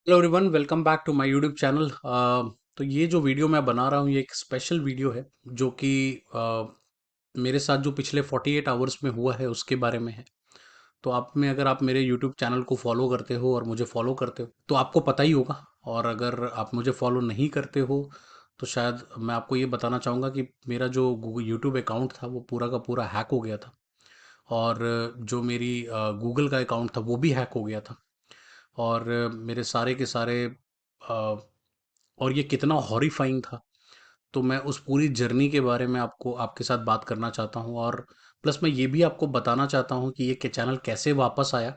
Hello everyone, welcome back to my YouTube channel. तो ये जो वीडियो मैं बना रहा हूँ ये एक स्पेशल वीडियो है जो कि मेरे साथ जो पिछले 48 आवर्स में हुआ है उसके बारे में है। तो आप में अगर आप मेरे यूट्यूब चैनल को फॉलो करते हो और मुझे फॉलो करते हो तो आपको पता ही होगा। और अगर आप मुझे फॉलो नहीं करते हो तो शायद मैं आपको ये बताना चाहूँगा कि मेरा जो गूगल यूट्यूब अकाउंट था वो पूरा का पूरा हैक हो गया था। और जो मेरी गूगल का अकाउंट था वो भी हैक हो गया था। और मेरे सारे के सारे और ये कितना हॉरिफाइंग था। तो मैं उस पूरी जर्नी के बारे में आपको आपके साथ बात करना चाहता हूँ। और प्लस मैं ये भी आपको बताना चाहता हूँ कि ये चैनल कैसे वापस आया,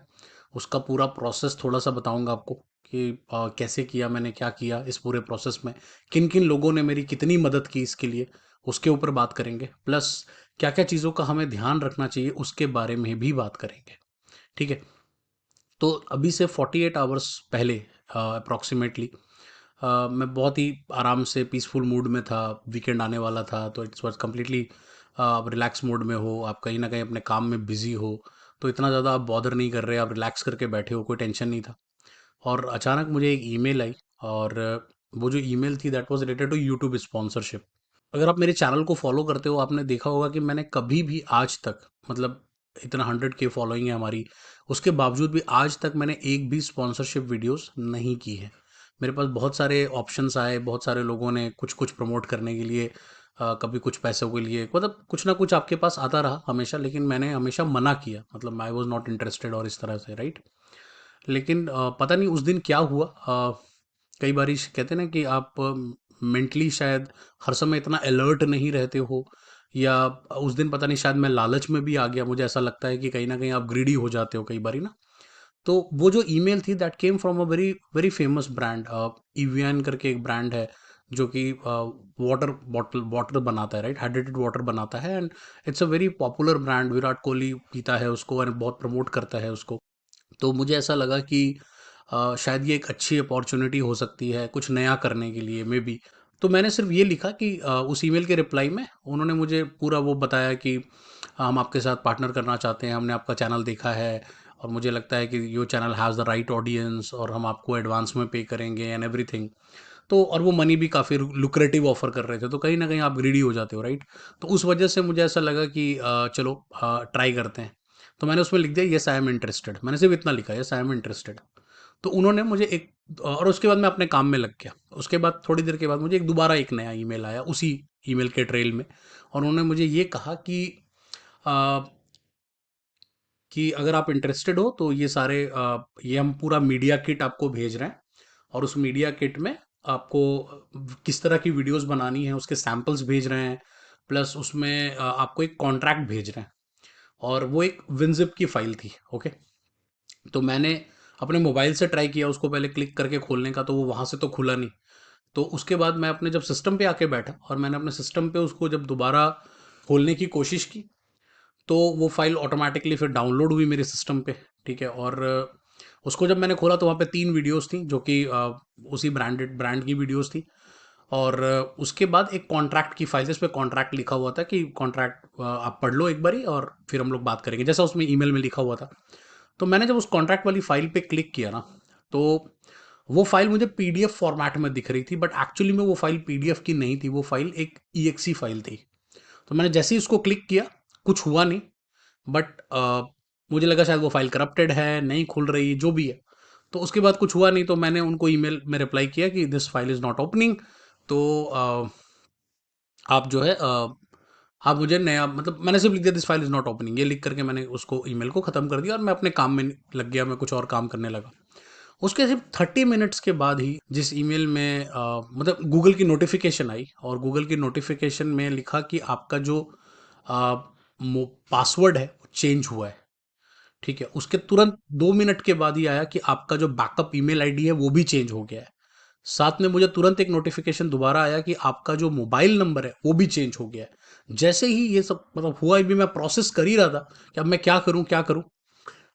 उसका पूरा प्रोसेस थोड़ा सा बताऊंगा आपको कि कैसे किया, मैंने क्या किया इस पूरे प्रोसेस में, किन किन लोगों ने मेरी कितनी मदद की इसके लिए, उसके ऊपर बात करेंगे। प्लस क्या क्या चीज़ों का हमें ध्यान रखना चाहिए उसके बारे में भी बात करेंगे। ठीक है। तो अभी से 48 आवर्स पहले अप्रॉक्सीमेटली मैं बहुत ही आराम से पीसफुल मूड में था। वीकेंड आने वाला था तो इट्स वाज कम्प्लीटली आप रिलैक्स मोड में हो, आप कहीं ना कहीं अपने काम में बिजी हो, तो इतना ज़्यादा आप बॉदर नहीं कर रहे, आप रिलैक्स करके बैठे हो, कोई टेंशन नहीं था। और अचानक मुझे एक ईमेल आई। और वो जो ईमेल थी that was related to YouTube sponsorship. अगर आप मेरे चैनल को फॉलो करते हो आपने देखा होगा कि मैंने कभी भी आज तक, मतलब इतना 100K फॉलोइंग है हमारी, उसके बावजूद भी आज तक मैंने एक भी स्पॉन्सरशिप वीडियोस नहीं की है। मेरे पास बहुत सारे ऑप्शंस आए, बहुत सारे लोगों ने कुछ कुछ प्रमोट करने के लिए, कभी कुछ पैसों के लिए, मतलब कुछ ना कुछ आपके पास आता रहा हमेशा, लेकिन मैंने हमेशा मना किया, मतलब आई वॉज नॉट इंटरेस्टेड और इस तरह से, राइट। लेकिन पता नहीं उस दिन क्या हुआ। कई बार कहते हैं ना कि आप मेंटली शायद हर समय इतना अलर्ट नहीं रहते हो, या उस दिन पता नहीं शायद मैं लालच में भी आ गया। मुझे ऐसा लगता है कि कहीं ना कहीं आप ग्रीडी हो जाते हो कई बारी ना। तो वो जो ईमेल थी that came from a very very famous brand, Evian करके एक ब्रांड है जो कि वाटर बॉटल वाटर बनाता है, राइट, हाइड्रेटेड वाटर बनाता है। And it's a very popular brand, Virat Kohli पीता है उसको और बहुत प्रमोट करता है उसको। तो मुझे ऐसा लगा कि शायद ये एक अच्छी अपॉर्चुनिटी हो सकती है कुछ नया करने के लिए, मे बी। तो मैंने सिर्फ ये लिखा कि उस ईमेल के रिप्लाई में उन्होंने मुझे पूरा वो बताया कि हम आपके साथ पार्टनर करना चाहते हैं, हमने आपका चैनल देखा है और मुझे लगता है कि your channel has the right audience और हम आपको एडवांस में पे करेंगे एंड एवरीथिंग। तो और वो मनी भी काफ़ी लुक्रेटिव ऑफर कर रहे थे, तो कहीं ना कहीं आप ग्रीडी हो जाते हो, राइट। तो उस वजह से मुझे ऐसा लगा कि चलो ट्राई करते हैं। तो मैंने उसमें लिख दिया यस आई एम इंटरेस्टेड, मैंने सिर्फ इतना लिखा यस आई एम इंटरेस्टेड। तो उन्होंने मुझे एक, और उसके बाद मैं अपने काम में लग गया। उसके बाद थोड़ी देर के बाद मुझे दोबारा एक नया ईमेल आया उसी ईमेल के ट्रेल में। और उन्होंने मुझे ये कहा आ, कि अगर आप इंटरेस्टेड हो तो ये सारे ये हम पूरा मीडिया किट आपको भेज रहे हैं। और उस मीडिया किट में आपको किस तरह की वीडियोस बनानी है उसके सैंपल्स भेज रहे हैं। प्लस उसमें आपको एक कॉन्ट्रैक्ट भेज रहे हैं। और वो एक विनजिप की फाइल थी, ओके। तो मैंने अपने मोबाइल से ट्राई किया उसको पहले क्लिक करके खोलने का, तो वो वहाँ से तो खुला नहीं। तो उसके बाद मैं अपने जब सिस्टम पे आके बैठा और मैंने अपने सिस्टम पे उसको जब दोबारा खोलने की कोशिश की, तो वो फाइल ऑटोमेटिकली फिर डाउनलोड हुई मेरे सिस्टम पे। ठीक है। और उसको जब मैंने खोला तो वहाँ पे 3 वीडियोस थी जो कि उसी ब्रांड की वीडियोस थी। और उसके बाद एक कॉन्ट्रैक्ट की फाइल, जिस पे कॉन्ट्रैक्ट लिखा हुआ था कि कॉन्ट्रैक्ट आप पढ़ लो एक बारी और फिर हम लोग बात करेंगे, जैसा उसमें ईमेल में लिखा हुआ था। तो मैंने जब उस कॉन्ट्रैक्ट वाली फाइल पे क्लिक किया ना, तो वो फाइल मुझे पीडीएफ फॉर्मेट में दिख रही थी, बट एक्चुअली में वो फाइल पीडीएफ की नहीं थी, वो फाइल एक ईएक्सी फाइल थी। तो मैंने जैसे ही उसको क्लिक किया, कुछ हुआ नहीं। बट मुझे लगा शायद वो फाइल करप्टेड है, नहीं खुल रही, जो भी है। तो उसके बाद कुछ हुआ नहीं, तो मैंने उनको ईमेल में रिप्लाई किया कि this file is not opening. तो आप जो है आप मुझे नया, मतलब मैंने सिर्फ लिख दिया this file is not opening, ये लिख करके मैंने उसको ईमेल को ख़त्म कर दिया और मैं अपने काम में लग गया, मैं कुछ और काम करने लगा। उसके सिर्फ 30 मिनट्स के बाद ही जिस ईमेल में मतलब गूगल की नोटिफिकेशन आई, और गूगल की नोटिफिकेशन में लिखा कि आपका जो पासवर्ड है वो चेंज हुआ है। ठीक है। उसके तुरंत 2 मिनट के बाद ही आया कि आपका जो बैकअप ईमेल आईडी है वो भी चेंज हो गया है। साथ में मुझे तुरंत एक नोटिफिकेशन दोबारा आया कि आपका जो मोबाइल नंबर है वो भी चेंज हो गया है। जैसे ही ये सब मतलब हुआ, भी मैं प्रोसेस कर ही रहा था कि अब मैं क्या करूं क्या करूं।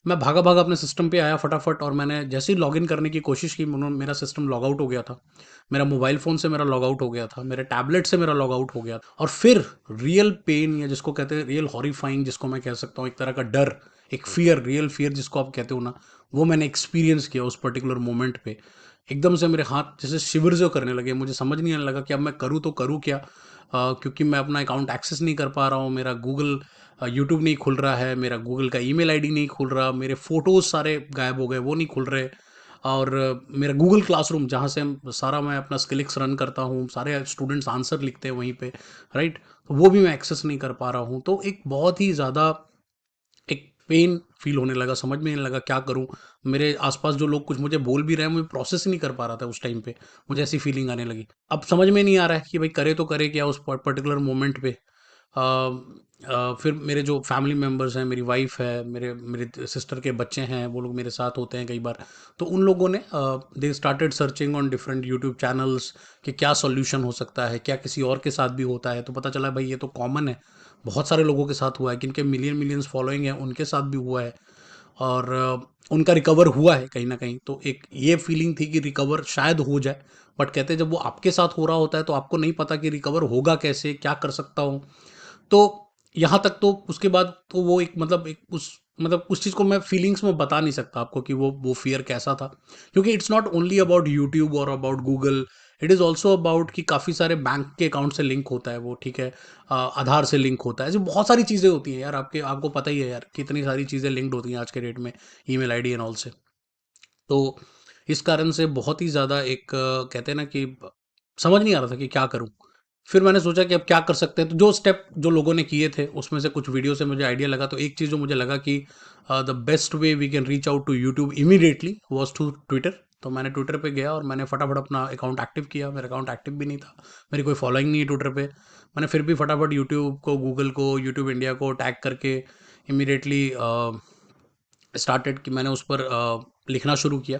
मैं भागा भागा अपने सिस्टम पे आया फटाफट, और मैंने जैसे ही लॉगिन करने की कोशिश की, मेरा सिस्टम लॉग आउट हो गया था। मेरा मोबाइल फ़ोन से मेरा लॉग आउट हो गया था, मेरे टैबलेट से मेरा लॉग आउट हो गया था। और फिर रियल पेन, या जिसको कहते हैं रियल हॉरीफाइंग, जिसको मैं कह सकता हूँ एक तरह का डर, एक फियर, रियल फियर जिसको आप कहते हो ना, वो मैंने एक्सपीरियंस किया उस पर्टिकुलर मोमेंट पे। एकदम से मेरे हाथ जैसे शिविर जो करने लगे, मुझे समझ नहीं आने लगा कि अब मैं करूँ तो करूँ क्या? क्योंकि मैं अपना अकाउंट एक्सेस नहीं कर पा रहा हूँ, मेरा गूगल यूट्यूब नहीं खुल रहा है, मेरा गूगल का ईमेल आईडी नहीं खुल रहा, मेरे फ़ोटोज़ सारे गायब हो गए, वो नहीं खुल रहे। और मेरा गूगल क्लासरूम जहाँ से सारा मैं अपना स्किलिक्स रन करता हूँ, सारे स्टूडेंट्स आंसर लिखते हैं वहीं पे, राइट? तो वो भी मैं एक्सेस नहीं कर पा रहा हूँ। तो एक बहुत ही ज़्यादा एक पेन फील होने लगा, समझ में नहीं लगा क्या करूँ? मेरे आस-पास जो लोग कुछ मुझे बोल भी रहे हैं, मैं प्रोसेस ही नहीं कर पा रहा था उस टाइम पे, मुझे ऐसी फीलिंग आने लगी। अब समझ में नहीं आ रहा है कि भाई करे तो करे क्या उस पर्टिकुलर मोमेंट पे? फिर मेरे जो फैमिली मेंबर्स हैं, मेरी वाइफ़ है, मेरे मेरे सिस्टर के बच्चे हैं, वो लोग मेरे साथ होते हैं कई बार। तो उन लोगों ने they started searching on different YouTube channels कि क्या सॉल्यूशन हो सकता है, क्या किसी और के साथ भी होता है? तो पता चला भाई ये तो कॉमन है, बहुत सारे लोगों के साथ हुआ है, जिनके मिलियन मिलियंस फॉलोइंग है, उनके साथ भी हुआ है। और उनका रिकवर हुआ है कहीं न कहीं। तो एक ये फीलिंग थी कि रिकवर शायद हो जाए, बट कहते हैं जब वो आपके साथ हो रहा होता है तो आपको नहीं पता कि रिकवर होगा कैसे, क्या कर सकता हूँ? तो यहाँ तक तो उसके बाद तो वो एक मतलब उस चीज़ को मैं फीलिंग्स में बता नहीं सकता आपको कि वो फ़ियर कैसा था। क्योंकि it's not only about YouTube और about Google, it is also about कि काफ़ी सारे बैंक के अकाउंट से लिंक होता है वो, ठीक है? आधार से लिंक होता है, ऐसी बहुत सारी चीज़ें होती हैं यार, आपको पता ही है यार, कितनी सारी चीज़ें लिंक्ड होती हैं आज के डेट में, ईमेल आईडी एंड ऑल से। तो इस कारण से बहुत ही ज़्यादा एक कहते हैं ना कि समझ नहीं आ रहा था कि क्या करूँ? फिर मैंने सोचा कि अब क्या कर सकते हैं, तो जो स्टेप जो लोगों ने किए थे, उसमें से कुछ वीडियो से मुझे आइडिया लगा, तो एक चीज़ जो मुझे लगा कि the best way we can reach out to YouTube immediately was to Twitter. तो मैंने ट्विटर पे गया और मैंने फटाफट अपना अकाउंट एक्टिव किया, मेरा अकाउंट एक्टिव भी नहीं था, मेरी कोई फॉलोइंग नहीं है ट्विटर पे। मैंने फिर भी फटाफट यूट्यूब को, गूगल को, यूट्यूब इंडिया को टैग करके इमीडिएटली स्टार्टेड कि मैंने उस पर लिखना शुरू किया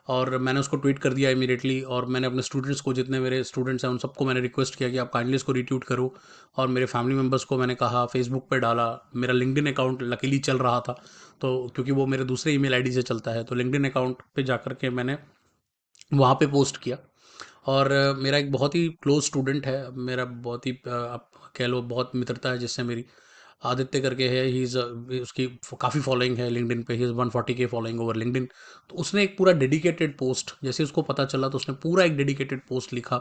और मैंने उसको ट्वीट कर दिया इमीडिएटली। और मैंने अपने स्टूडेंट्स को, जितने मेरे स्टूडेंट्स हैं उन सबको मैंने रिक्वेस्ट किया कि आप काइंडली इसको रीट्वीट करो। और मेरे फैमिली मेम्बर्स को मैंने कहा, फेसबुक पे डाला। मेरा लिंक्डइन अकाउंट लकीली चल रहा था, तो क्योंकि वो मेरे दूसरे ईमेल आईडी से चलता है, तो लिंक्डइन अकाउंट पे जा कर के मैंने वहाँ पे पोस्ट किया। और मेरा एक बहुत ही क्लोज स्टूडेंट है, मेरा बहुत ही आप कह लो बहुत मित्रता है जिससे मेरी, आदित्य करके है, ही इज़ उसकी काफ़ी फॉलोइंग है लिंक्डइन पे, he is 140K following over LinkedIn. तो उसने एक पूरा डेडिकेटेड पोस्ट, जैसे उसको पता चला तो उसने पूरा एक डेडिकेटेड पोस्ट लिखा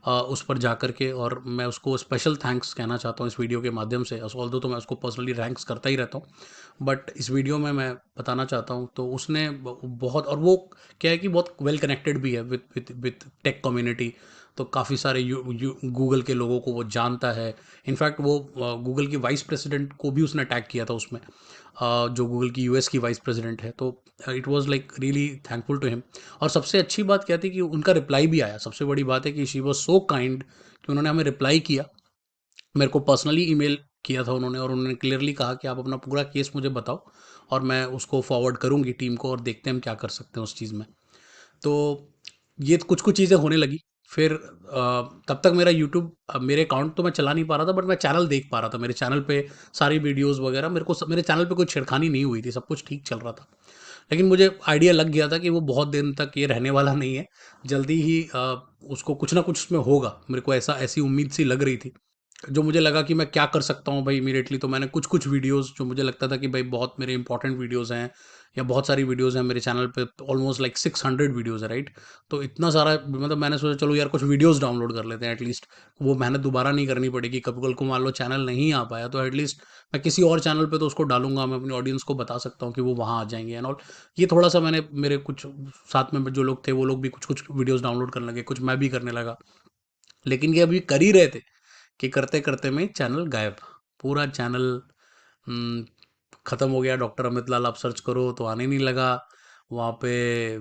उस पर जा कर के। और मैं उसको स्पेशल थैंक्स कहना चाहता हूँ इस वीडियो के माध्यम से, ऑल्दो तो मैं उसको पर्सनली थैंक्स करता ही रहता हूँ, बट इस वीडियो में मैं बताना चाहता हूँ। तो उसने बहुत, और वो क्या है कि बहुत वेल कनेक्टेड भी है विथ टेक कम्युनिटी। तो काफ़ी सारे गूगल के लोगों को वो जानता है। इनफैक्ट वो गूगल की वाइस प्रेसिडेंट को भी उसने टैग किया था उसमें, जो गूगल की यूएस की वाइस प्रेसिडेंट है। तो it was like really thankful to him. और सबसे अच्छी बात क्या थी कि उनका रिप्लाई भी आया। सबसे बड़ी बात है कि शी वाज सो काइंड कि उन्होंने हमें रिप्लाई किया, मेरे को पर्सनली ईमेल किया था उन्होंने, और उन्होंने क्लियरली कहा कि आप अपना पूरा केस मुझे बताओ और मैं उसको फॉरवर्ड करूँगी टीम को, और देखते हैं हम क्या कर सकते हैं उस चीज़ में। तो ये कुछ कुछ चीज़ें होने लगी। फिर तब तक मेरा यूट्यूब, मेरे अकाउंट तो मैं चला नहीं पा रहा था, बट मैं चैनल देख पा रहा था। मेरे चैनल पे सारी वीडियोस वगैरह, मेरे चैनल पे कोई छेड़खानी नहीं हुई थी, सब कुछ ठीक चल रहा था। लेकिन मुझे आइडिया लग गया था कि वो बहुत दिन तक ये रहने वाला नहीं है, जल्दी ही उसको कुछ ना कुछ उसमें होगा। मेरे को ऐसी उम्मीद सी लग रही थी। जो मुझे लगा कि मैं क्या कर सकता हूँ भाई इमीडिएटली, तो मैंने कुछ कुछ वीडियोस जो मुझे लगता था कि भाई बहुत मेरे इंपॉर्टेंट वीडियोस हैं, या बहुत सारी वीडियोस हैं मेरे चैनल पे, ऑलमोस्ट लाइक 600 वीडियोस है, राइट? तो इतना सारा, मतलब मैंने सोचा चलो यार कुछ वीडियोस डाउनलोड कर लेते हैं एटलीस्ट, वो मेहनत दोबारा नहीं करनी पड़ेगी। कभी कल को मान लो चैनल नहीं आ पाया तो एटलीस्ट मैं किसी और चैनल पे तो उसको डालूंगा, मैं अपनी ऑडियंस को बता सकता हूँ कि वो वहाँ आ जाएंगे एंड ऑल। ये थोड़ा सा मैंने, मेरे कुछ साथ में जो लोग थे वो लोग भी कुछ कुछ वीडियोस डाउनलोड करने लगे, कुछ मैं भी करने लगा। लेकिन ये अभी कर ही रहे थे कि करते करते में चैनल गायब, पूरा चैनल ख़त्म हो गया। डॉक्टर अमित लाल आप सर्च करो तो आने नहीं लगा। वहाँ पे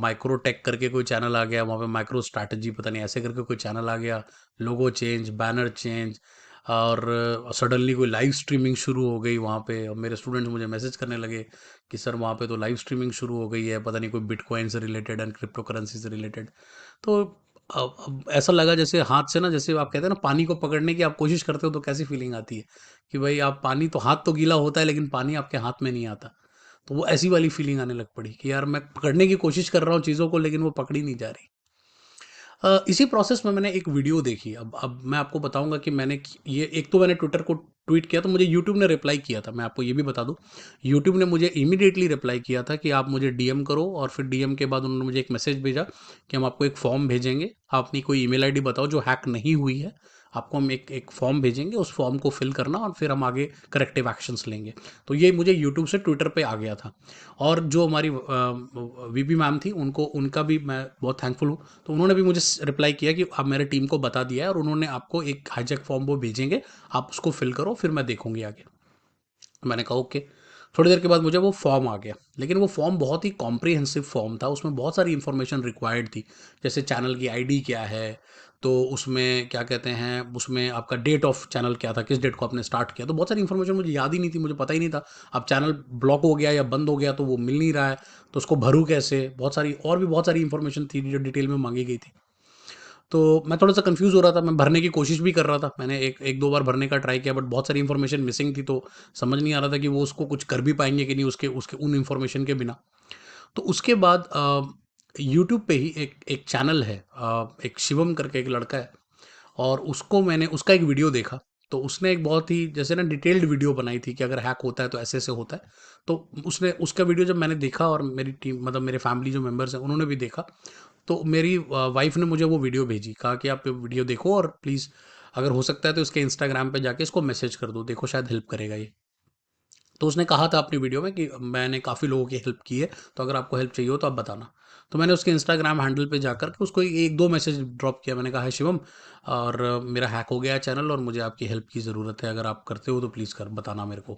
माइक्रोटेक करके कोई चैनल आ गया, वहाँ पे माइक्रो स्ट्रैटेजी पता नहीं ऐसे करके कोई चैनल आ गया। लोगो चेंज, बैनर चेंज, और सडनली कोई लाइव स्ट्रीमिंग शुरू हो गई वहाँ पे। और मेरे स्टूडेंट्स मुझे मैसेज करने लगे कि सर वहाँ पे तो लाइव स्ट्रीमिंग शुरू हो गई है, पता नहीं कोई बिटकॉइन से रिलेटेड एंड क्रिप्टो करेंसी से रिलेटेड। तो अब ऐसा लगा जैसे हाथ से ना, जैसे आप कहते हैं ना पानी को पकड़ने की आप कोशिश करते हो तो कैसी फीलिंग आती है कि भाई आप पानी तो, हाथ तो गीला होता है लेकिन पानी आपके हाथ में नहीं आता। तो वो ऐसी वाली फीलिंग आने लग पड़ी कि यार मैं पकड़ने की कोशिश कर रहा हूँ चीज़ों को, लेकिन वो पकड़ी नहीं जा रही। इसी प्रोसेस में मैंने एक वीडियो देखी। अब मैं आपको बताऊंगा कि मैंने ये एक तो मैंने ट्विटर को ट्वीट किया तो मुझे यूट्यूब ने रिप्लाई किया था। मैं आपको ये भी बता दूं, यूट्यूब ने मुझे इमीडिएटली रिप्लाई किया था कि आप मुझे डीएम करो, और फिर डीएम के बाद उन्होंने मुझे एक मैसेज भेजा कि हम आपको एक फॉर्म भेजेंगे, आप अपनी कोई ईमेल आईडी बताओ जो हैक नहीं हुई है, आपको हम एक एक फॉर्म भेजेंगे, उस फॉर्म को फिल करना और फिर हम आगे करेक्टिव एक्शंस लेंगे। तो ये मुझे यूट्यूब से ट्विटर पे आ गया था। और जो हमारी वीपी मैम थी, उनको उनका भी मैं बहुत थैंकफुल हूँ। तो उन्होंने भी मुझे रिप्लाई किया कि अब मेरे टीम को बता दिया है और उन्होंने आपको एक हाईजैक फॉर्म वो भेजेंगे, आप उसको फिल करो, फिर मैं देखूंगी आगे। मैंने कहा ओके। थोड़ी देर के बाद मुझे वो फॉर्म आ गया, लेकिन वो फॉर्म बहुत ही कॉम्प्रिहेंसिव फॉर्म था, उसमें बहुत सारी इन्फॉर्मेशन रिक्वायर्ड थी। जैसे चैनल की आईडी क्या है, तो उसमें क्या कहते हैं, उसमें आपका डेट ऑफ चैनल क्या था, किस डेट को आपने स्टार्ट किया, तो बहुत सारी इन्फॉर्मेशन मुझे याद ही नहीं थी, मुझे पता ही नहीं था। अब चैनल ब्लॉक हो गया या बंद हो गया तो वो मिल नहीं रहा है, तो उसको भरूँ कैसे, बहुत सारी और भी बहुत सारी इन्फॉर्मेशन थी जो डिटेल में मांगी गई थी। तो मैं थोड़ा-सा कन्फ्यूज़ हो रहा था, मैं भरने की कोशिश भी कर रहा था। मैंने एक 1-2 बार भरने का ट्राई किया, बट बहुत सारी इन्फॉर्मेशन मिसिंग थी, तो समझ नहीं आ रहा था कि वो उसको कुछ कर भी पाएँगे कि नहीं उसके उसके उन इन्फॉर्मेशन के बिना। तो उसके बाद यूट्यूब पे ही एक एक चैनल है, एक शिवम करके एक लड़का है, और उसको मैंने उसका एक वीडियो देखा। तो उसने एक बहुत ही जैसे ना डिटेल्ड वीडियो बनाई थी कि अगर हैक होता है तो ऐसे-ऐसे होता है। तो उसने उसका वीडियो जब मैंने देखा और मेरी टीम मतलब मेरे फैमिली जो मेंबर्स हैं उन्होंने भी देखा, तो मेरी वाइफ़ ने मुझे वो वीडियो भेजी, कहा कि आप वीडियो देखो और प्लीज़ अगर हो सकता है तो इसके इंस्टाग्राम पे जाके इसको मैसेज कर दो, देखो शायद हेल्प करेगा ये। तो उसने कहा था अपनी वीडियो में कि मैंने काफ़ी लोगों की हेल्प की है, तो अगर आपको हेल्प चाहिए हो तो आप बताना। तो मैंने उसके इंस्टाग्राम हैंडल पे जाकर के उसको 1-2 मैसेज ड्रॉप किया। मैंने कहा, "हाय शिवम, और मेरा हैक हो गया है चैनल और मुझे आपकी हेल्प की ज़रूरत है, अगर आप करते हो तो प्लीज़ कर बताना मेरे को।"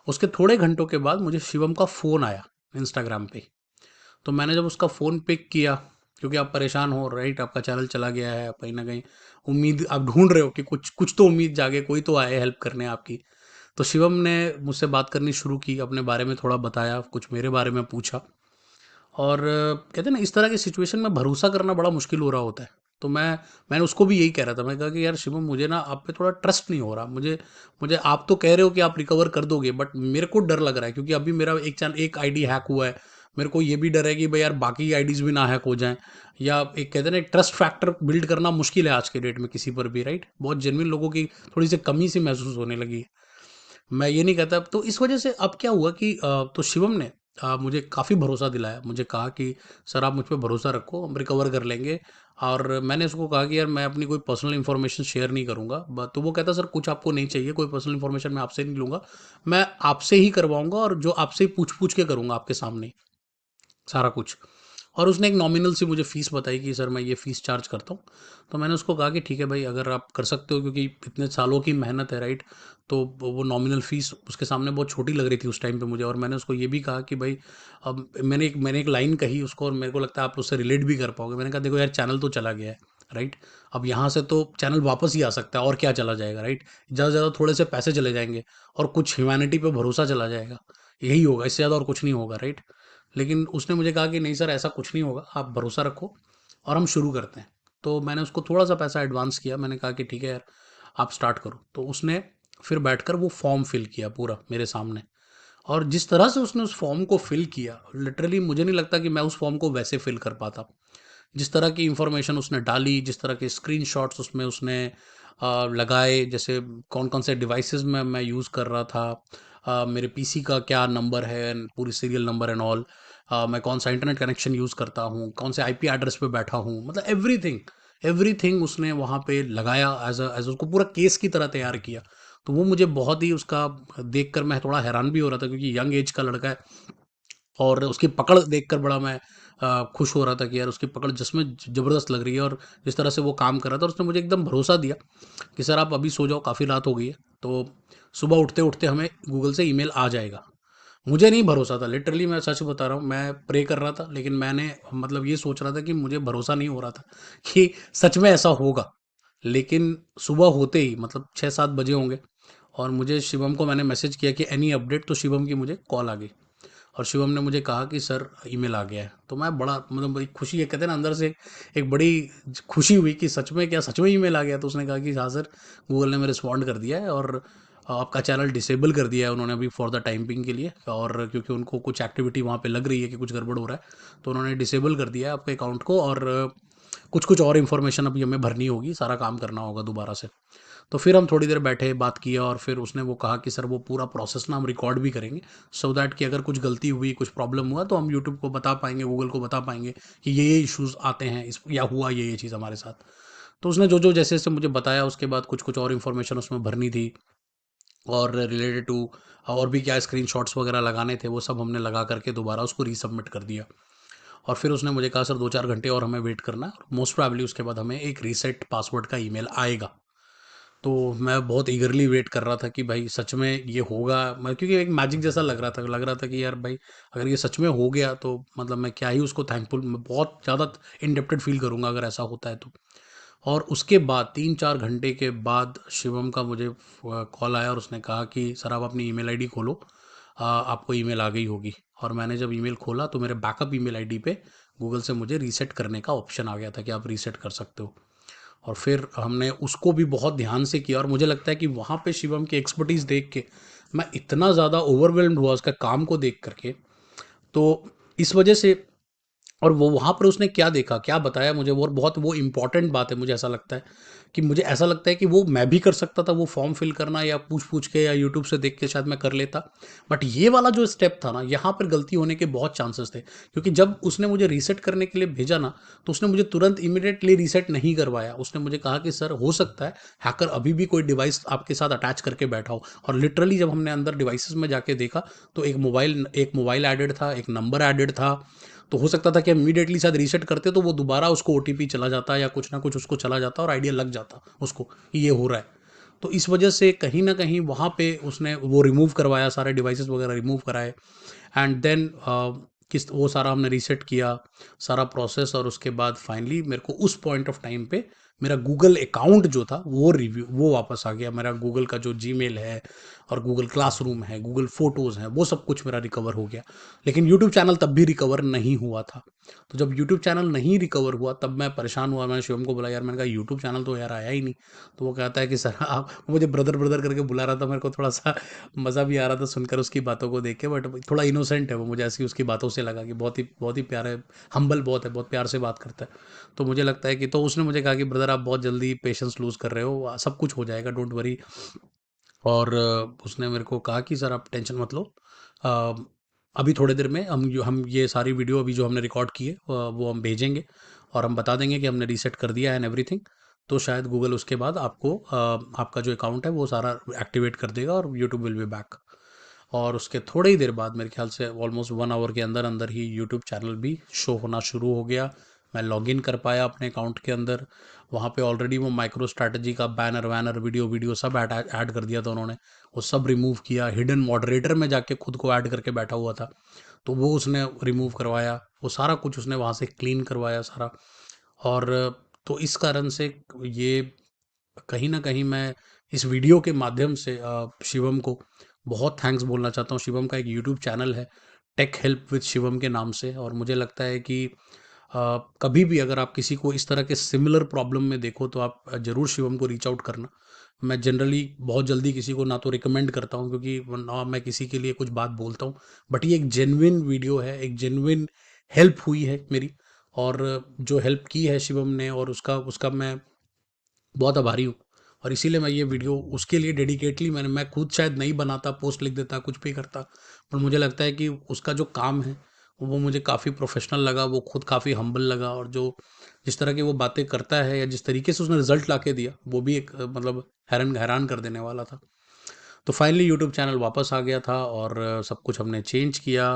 उसके थोड़े घंटों के बाद मुझे शिवम का फ़ोन आया इंस्टाग्राम पे। तो मैंने जब उसका फ़ोन पिक किया, क्योंकि आप परेशान हो, राइट, आपका चैनल चला गया है, कहीं ना कहीं उम्मीद आप ढूंढ रहे हो कि कुछ कुछ तो उम्मीद जागे, कोई तो आए हेल्प करने आपकी। तो शिवम ने मुझसे बात करनी शुरू की, अपने बारे में थोड़ा बताया, कुछ मेरे बारे में पूछा। और कहते हैं ना, इस तरह की सिचुएशन में भरोसा करना बड़ा मुश्किल हो रहा होता है। तो मैंने उसको भी यही कह रहा था, मैं कहा कि यार शिवम, मुझे ना आप पे थोड़ा ट्रस्ट नहीं हो रहा, मुझे मुझे आप तो कह रहे हो कि आप रिकवर कर दोगे, बट मेरे को डर लग रहा है, क्योंकि अभी मेरा एक आईडी हैक हुआ है। मेरे को ये भी डर है कि भाई यार बाकी आईडीज भी ना हैक हो जाएं, या एक कहते हैं ना, एक ट्रस्ट फैक्टर बिल्ड करना मुश्किल है आज के डेट में किसी पर भी, राइट। बहुत जेन्युइन लोगों की थोड़ी सी कमी सी महसूस होने लगी है। मैं ये नहीं कहता, तो इस वजह से अब क्या हुआ कि तो शिवम ने मुझे काफ़ी भरोसा दिलाया, मुझे कहा कि सर आप मुझ पे भरोसा रखो, हम रिकवर कर लेंगे। और मैंने उसको कहा कि यार मैं अपनी कोई पर्सनल इन्फॉर्मेशन शेयर नहीं करूँगा। तो वो कहता, सर कुछ आपको नहीं चाहिए, कोई पर्सनल इन्फॉर्मेशन मैं आपसे नहीं लूँगा, मैं आपसे ही करवाऊँगा, और जो आपसे ही पूछ पूछ के करूँगा आपके सामने ही, सारा कुछ। और उसने एक नॉमिनल सी मुझे फ़ीस बताई कि सर मैं ये फ़ीस चार्ज करता हूँ। तो मैंने उसको कहा कि ठीक है भाई, अगर आप कर सकते हो, क्योंकि इतने सालों की मेहनत है, राइट। तो वो नॉमिनल फ़ीस उसके सामने बहुत छोटी लग रही थी उस टाइम पे मुझे। और मैंने उसको ये भी कहा कि भाई, अब मैंने एक लाइन कही उसको, और मेरे को लगता है आप उससे रिलेट भी कर पाओगे। मैंने कहा देखो यार, चैनल तो चला गया है, राइट। अब यहाँ से तो चैनल वापस ही आ सकता है, और क्या चला जाएगा, राइट। ज़्यादा से ज़्यादा थोड़े से पैसे चले जाएंगे, और कुछ ह्यूमैनिटी पे भरोसा चला जाएगा, यही होगा, इससे ज़्यादा और कुछ नहीं होगा, राइट। लेकिन उसने मुझे कहा कि नहीं सर, ऐसा कुछ नहीं होगा, आप भरोसा रखो और हम शुरू करते हैं। तो मैंने उसको थोड़ा सा पैसा एडवांस किया, मैंने कहा कि ठीक है यार, आप स्टार्ट करो। तो उसने फिर बैठकर वो फॉर्म फिल किया पूरा मेरे सामने। और जिस तरह से उसने उस फॉर्म को फिल किया, लिटरली मुझे नहीं लगता कि मैं उस फॉर्म को वैसे फिल कर पाता। जिस तरह की इंफॉर्मेशन उसने डाली, जिस तरह के स्क्रीनशॉट्स उसमें उसने लगाए, जैसे कौन कौन से डिवाइसेस में मैं यूज़ कर रहा था, मेरे पीसी का क्या नंबर है, पूरी सीरियल नंबर एंड ऑल, मैं कौन सा इंटरनेट कनेक्शन यूज़ करता हूँ, कौन से आईपी एड्रेस पे बैठा हूँ, मतलब एवरीथिंग एवरीथिंग उसने वहाँ पे लगाया, एज उसको पूरा केस की तरह तैयार किया। तो वो मुझे बहुत ही उसका देख कर मैं थोड़ा हैरान भी हो रहा था, क्योंकि यंग एज का लड़का है। और उसकी पकड़ देखकर बड़ा मैं खुश हो रहा था कि यार उसकी पकड़ जिसमें ज़बरदस्त लग रही है, और जिस तरह से वो काम कर रहा था। और उसने मुझे एकदम भरोसा दिया कि सर आप अभी सो जाओ, काफ़ी रात हो गई है, तो सुबह उठते उठते हमें गूगल से ईमेल आ जाएगा। मुझे नहीं भरोसा था, लिटरली मैं सच बता रहा हूँ, मैं प्रे कर रहा था, लेकिन मैंने मतलब ये सोच रहा था कि मुझे भरोसा नहीं हो रहा था कि सच में ऐसा होगा। लेकिन सुबह होते ही मतलब 6-7 बजे होंगे, और मुझे शिवम को मैंने मैसेज किया कि एनी अपडेट, तो शिवम की मुझे कॉल आ गई। और शिवम ने मुझे कहा कि सर ईमेल आ गया है। तो मैं बड़ा मतलब बड़ी खुशी है, कहते हैं ना, अंदर से एक बड़ी खुशी हुई कि सच में, क्या सच में ईमेल आ गया। तो उसने कहा कि हाँ सर, गूगल ने मेरे रिस्पॉन्ड कर दिया है, और आपका चैनल डिसेबल कर दिया है उन्होंने अभी फॉर द टाइम बिंग के लिए, और क्योंकि उनको कुछ एक्टिविटी वहाँ पे लग रही है कि कुछ गड़बड़ हो रहा है, तो उन्होंने डिसेबल कर दिया है आपके अकाउंट को। और कुछ कुछ और इन्फॉर्मेशन अभी हमें भरनी होगी, सारा काम करना होगा दोबारा से। तो फिर हम थोड़ी देर बैठे, बात किया, और फिर उसने वो कहा कि सर वो पूरा प्रोसेस ना हम रिकॉर्ड भी करेंगे, सो दैट कि अगर कुछ गलती हुई, कुछ प्रॉब्लम हुआ, तो हम यूट्यूब को बता पाएंगे, गूगल को बता पाएंगे कि ये इश्यूज आते हैं इस, या हुआ ये चीज़ हमारे साथ। तो उसने जो जो जैसे जैसे मुझे बताया, उसके बाद कुछ कुछ और इन्फॉर्मेशन उसमें भरनी थी, और रिलेटेड टू और भी क्या स्क्रीनशॉट्स वगैरह लगाने थे, वो सब हमने लगा करके दोबारा उसको रीसबमिट कर दिया। और फिर उसने मुझे कहा सर 2-4 घंटे और हमें वेट करना है, मोस्ट प्रोबेबली उसके बाद हमें एक रीसेट पासवर्ड का ईमेल आएगा। तो मैं बहुत ईगरली वेट कर रहा था कि भाई सच में ये होगा, मैं क्योंकि एक मैजिक जैसा लग रहा था कि यार भाई अगर ये सच में हो गया तो मतलब मैं क्या ही उसको थैंकफुल, मैं बहुत ज़्यादा इंडेप्टेड फील करूंगा अगर ऐसा होता है तो। और उसके बाद 3-4 घंटे के बाद शिवम का मुझे कॉल आया, और उसने कहा कि सर आप अपनी ईमेल आईडी खोलो, आपको ईमेल आ गई होगी। और मैंने जब ईमेल खोला तो मेरे बैकअप ईमेल आईडी पे गूगल से मुझे रीसेट करने का ऑप्शन आ गया था कि आप रीसेट कर सकते हो। और फिर हमने उसको भी बहुत ध्यान से किया, और मुझे लगता है कि वहाँ पे शिवम की एक्सपर्टीज़ देख के मैं इतना ज़्यादा ओवरवेल्म्ड हुआ उसका काम को देख करके। तो इस वजह से, और वो वहाँ पर उसने क्या देखा, क्या बताया मुझे, वो और बहुत वो इम्पॉर्टेंट बात है, मुझे ऐसा लगता है कि मुझे ऐसा लगता है कि वो मैं भी कर सकता था वो फॉर्म फिल करना, या पूछ पूछ के या यूट्यूब से देख के शायद मैं कर लेता। बट ये वाला जो स्टेप था ना, यहाँ पर गलती होने के बहुत चांसेस थे, क्योंकि जब उसने मुझे रीसेट करने के लिए भेजा ना, तो उसने मुझे तुरंत इमीडिएटली रीसेट नहीं करवाया। उसने मुझे कहा कि सर हो सकता है हैकर अभी भी कोई डिवाइस आपके साथ अटैच करके बैठा हो। और लिटरली जब हमने अंदर डिवाइसेस में जाके देखा, तो एक मोबाइल एडेड था, एक नंबर एडेड था। तो हो सकता था कि हम इमीडिएटली शायद रीसेट करते तो वो दोबारा उसको ओटीपी चला जाता, या कुछ ना कुछ उसको चला जाता, और आइडिया लग जाता उसको कि ये हो रहा है। तो इस वजह से कहीं ना कहीं वहाँ पे उसने वो रिमूव करवाया, सारे डिवाइसेस वगैरह रिमूव कराए। एंड देन किस वो सारा हमने रीसेट किया, सारा प्रोसेस। और उसके बाद फाइनली मेरे को उस पॉइंट ऑफ टाइम पे मेरा गूगल अकाउंट जो था वो वापस आ गया। मेरा गूगल का जो जीमेल है, और गूगल क्लासरूम है, गूगल फोटोज़ हैं, वो सब कुछ मेरा रिकवर हो गया। लेकिन यूट्यूब चैनल तब भी रिकवर नहीं हुआ था। तो जब यूट्यूब चैनल नहीं रिकवर हुआ तब मैं परेशान हुआ, मैंने शिवम को बोला यार, मैंने कहा यूट्यूब चैनल तो यार आया ही नहीं। तो वो कहता है कि सर आप, मुझे ब्रदर ब्रदर करके बुला रहा था, मेरे को थोड़ा सा मज़ा भी आ रहा था सुनकर उसकी बातों को देख के। बट थोड़ा इनोसेंट है वो, मुझे ऐसी उसकी बातों से लगा कि बहुत ही प्यारा है, हम्बल बहुत है, बहुत प्यार से बात करता है। तो मुझे लगता है कि, तो उसने मुझे कहा कि ब्रदर आप बहुत जल्दी पेशेंस लूज़ कर रहे हो, सब कुछ हो जाएगा, डोंट वरी। और उसने मेरे को कहा कि सर आप टेंशन मत लो, अ, अभी थोड़ी देर में हम ये सारी वीडियो अभी जो हमने रिकॉर्ड की है वो हम भेजेंगे, और हम बता देंगे कि हमने रीसेट कर दिया है एंड एवरीथिंग। तो शायद गूगल उसके बाद आपको आपका जो अकाउंट है वो सारा एक्टिवेट कर देगा, और यूट्यूब विल बी बैक। और उसके थोड़े ही देर बाद, मेरे ख्याल से ऑलमोस्ट 1 आवर के अंदर अंदर ही यूट्यूब चैनल भी शो होना शुरू हो गया। मैं लॉगिन कर पाया अपने अकाउंट के अंदर। वहाँ पे ऑलरेडी वो माइक्रो स्ट्रैटेजी का बैनर वैनर वीडियो वीडियो सब ऐड कर दिया था उन्होंने। वो सब रिमूव किया, हिडन मॉडरेटर में जाके खुद को ऐड करके बैठा हुआ था, तो वो उसने रिमूव करवाया। वो सारा कुछ उसने वहाँ से क्लीन करवाया सारा। और तो इस कारण से ये कहीं न कहीं मैं इस वीडियो के माध्यम से शिवम को बहुत थैंक्स बोलना चाहता हूँ। शिवम का एक यूट्यूब चैनल है, टेक हेल्प विद शिवम के नाम से, और मुझे लगता है कि कभी भी अगर आप किसी को इस तरह के सिमिलर प्रॉब्लम में देखो तो आप ज़रूर शिवम को रीच आउट करना। मैं जनरली बहुत जल्दी किसी को ना तो रिकमेंड करता हूँ, क्योंकि ना मैं किसी के लिए कुछ बात बोलता हूँ, बट ये एक जेन्युइन वीडियो है, एक जेन्युइन हेल्प हुई है मेरी। और जो हेल्प की है शिवम ने, और उसका उसका मैं बहुत आभारी हूँ। और इसीलिए मैं ये वीडियो उसके लिए डेडिकेटली, मैं खुद शायद नहीं बनाता, पोस्ट लिख देता, कुछ भी करता, पर मुझे लगता है कि उसका जो काम है वो मुझे काफ़ी प्रोफेशनल लगा, वो खुद काफ़ी हम्बल लगा। और जो जिस तरह की वो बातें करता है, या जिस तरीके से उसने रिजल्ट ला के दिया, वो भी एक मतलब हैरान हैरान कर देने वाला था। तो फाइनली यूट्यूब चैनल वापस आ गया था, और सब कुछ हमने चेंज किया।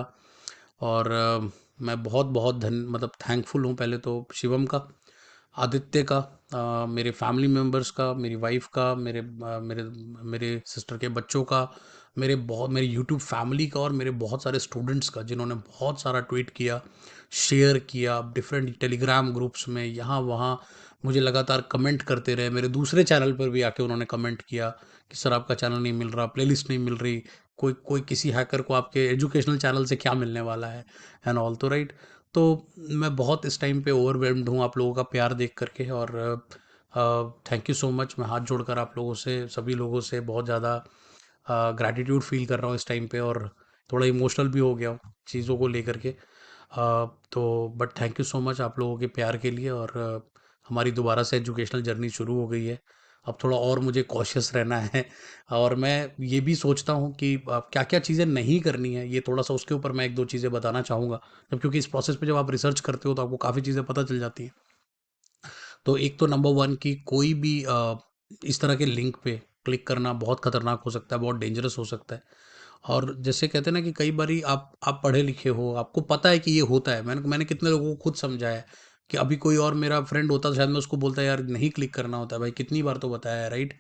और मैं बहुत बहुत मतलब थैंकफुल हूँ पहले तो शिवम का, आदित्य का, मेरे फैमिली मेम्बर्स का, मेरी वाइफ का, मेरे मेरे सिस्टर के बच्चों का, मेरी यूट्यूब फैमिली का, और मेरे बहुत सारे स्टूडेंट्स का, जिन्होंने बहुत सारा ट्वीट किया, शेयर किया डिफरेंट टेलीग्राम ग्रुप्स में, यहाँ वहाँ मुझे लगातार कमेंट करते रहे। मेरे दूसरे चैनल पर भी आके उन्होंने कमेंट किया कि सर आपका चैनल नहीं मिल रहा, प्लेलिस्ट नहीं मिल रही, कोई कोई किसी हैकर को आपके एजुकेशनल चैनल से क्या मिलने वाला है, एंड ऑल। तो राइट, तो मैं बहुत इस टाइम पे ओवरवेल्म्ड हूँ आप लोगों का प्यार देख करके। और थैंक यू सो मच। मैं हाथ जोड़कर आप लोगों से, सभी लोगों से बहुत ज़्यादा ग्रैटिट्यूड फील कर रहा हूँ इस टाइम पे, और थोड़ा इमोशनल भी हो गया हूँ चीज़ों को लेकर के। तो but thank you so much आप लोगों के प्यार के लिए। और हमारी दोबारा से एजुकेशनल जर्नी शुरू हो गई है। अब थोड़ा और मुझे कॉशियस रहना है और मैं ये भी सोचता हूँ कि क्या-क्या चीज़ें नहीं करनी है, ये थोड़ा-सा उसके ऊपर मैं 1-2 चीज़ें बताना चाहूँगा। जब क्योंकि इस प्रोसेस में जब आप रिसर्च करते हो तो आपको काफ़ी चीज़ें पता चल जाती हैं। तो एक तो नंबर 1 कि कोई भी इस तरह के लिंक पे क्लिक करना बहुत खतरनाक हो सकता है, बहुत डेंजरस हो सकता है। और जैसे कहते हैं ना कि कई बारी आप पढ़े लिखे हो, आपको पता है कि ये होता है। मैंने मैंने कितने लोगों को खुद समझाया है कि अभी कोई और मेरा फ्रेंड होता तो शायद मैं उसको बोलता यार नहीं क्लिक करना होता है भाई, कितनी बार तो बताया है, राइट?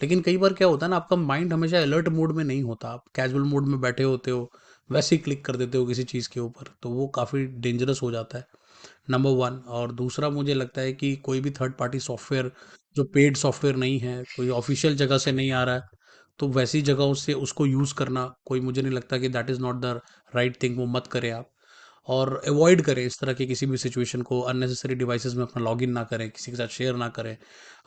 लेकिन कई बार क्या होता है ना, आपका माइंड हमेशा अलर्ट मोड में नहीं होता, आप कैजुअल मोड में बैठे होते हो, वैसे ही क्लिक कर देते हो किसी चीज़ के ऊपर, तो वो काफ़ी डेंजरस हो जाता है। नंबर 1। और दूसरा मुझे लगता है कि कोई भी थर्ड पार्टी सॉफ्टवेयर जो पेड सॉफ्टवेयर नहीं है, कोई ऑफ़िशियल जगह से नहीं आ रहा है, तो वैसी जगहों से उसको यूज़ करना कोई मुझे नहीं लगता कि that is not the right thing, वो मत करें आप। और अवॉइड करें इस तरह की किसी भी सिचुएशन को, अननेसेसरी डिवाइसेज़ में अपना लॉगिन ना करें, किसी के साथ शेयर ना करें।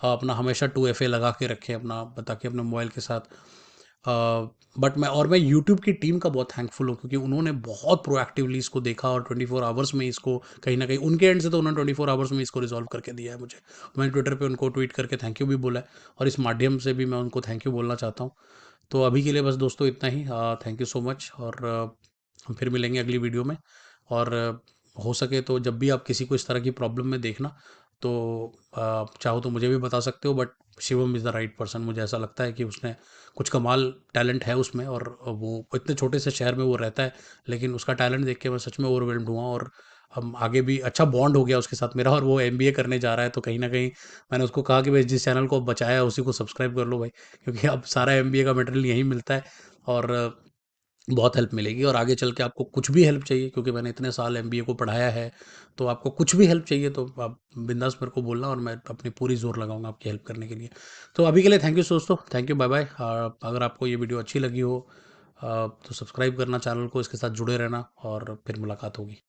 अपना हमेशा 2FA लगा के रखें अपना, ताकि अपने मोबाइल के साथ बट मैं यूट्यूब की टीम का बहुत थैंकफुल हूँ क्योंकि उन्होंने बहुत प्रोएक्टिवली इसको देखा और 24 आवर्स में इसको कहीं न कहीं उनके एंड से तो उन्होंने 24 आवर्स में इसको रिज़ॉल्व करके दिया है मुझे। मैंने ट्विटर पे उनको ट्वीट करके थैंक यू भी बोला है और इस माध्यम से भी मैं उनको थैंक यू बोलना चाहता हूँ। तो अभी के लिए बस दोस्तों इतना ही। थैंक यू सो मच और हम फिर मिलेंगे अगली वीडियो में। और हो सके तो जब भी आप किसी को इस तरह की प्रॉब्लम में देखना तो चाहो तो मुझे भी बता सकते हो, but Shivam is the right person. मुझे ऐसा लगता है कि उसने कुछ कमाल टैलेंट है उसमें और वो इतने छोटे से शहर में वो रहता है, लेकिन उसका टैलेंट देख के मैं सच में ओवरवेल्म्ड हुआ और हम आगे भी अच्छा बॉन्ड हो गया उसके साथ मेरा। और वो एमबीए करने जा रहा है तो कहीं न कहीं मैंने उसको कहा कि भाई जिस चैनल को बचाया है उसी को सब्सक्राइब कर लो भाई, क्योंकि अब सारा एमबीए का मटेरियल यहीं मिलता है और बहुत हेल्प मिलेगी। और आगे चल के आपको कुछ भी हेल्प चाहिए, क्योंकि मैंने इतने साल एमबीए को पढ़ाया है, तो आपको कुछ भी हेल्प चाहिए तो आप बिंदास मेरे को बोलना और मैं अपनी पूरी ज़ोर लगाऊंगा आपकी हेल्प करने के लिए। तो अभी के लिए थैंक यू दोस्तों, थैंक यू, बाय बाय। अगर आपको ये वीडियो अच्छी लगी हो तो सब्सक्राइब करना चैनल को, इसके साथ जुड़े रहना और फिर मुलाकात होगी।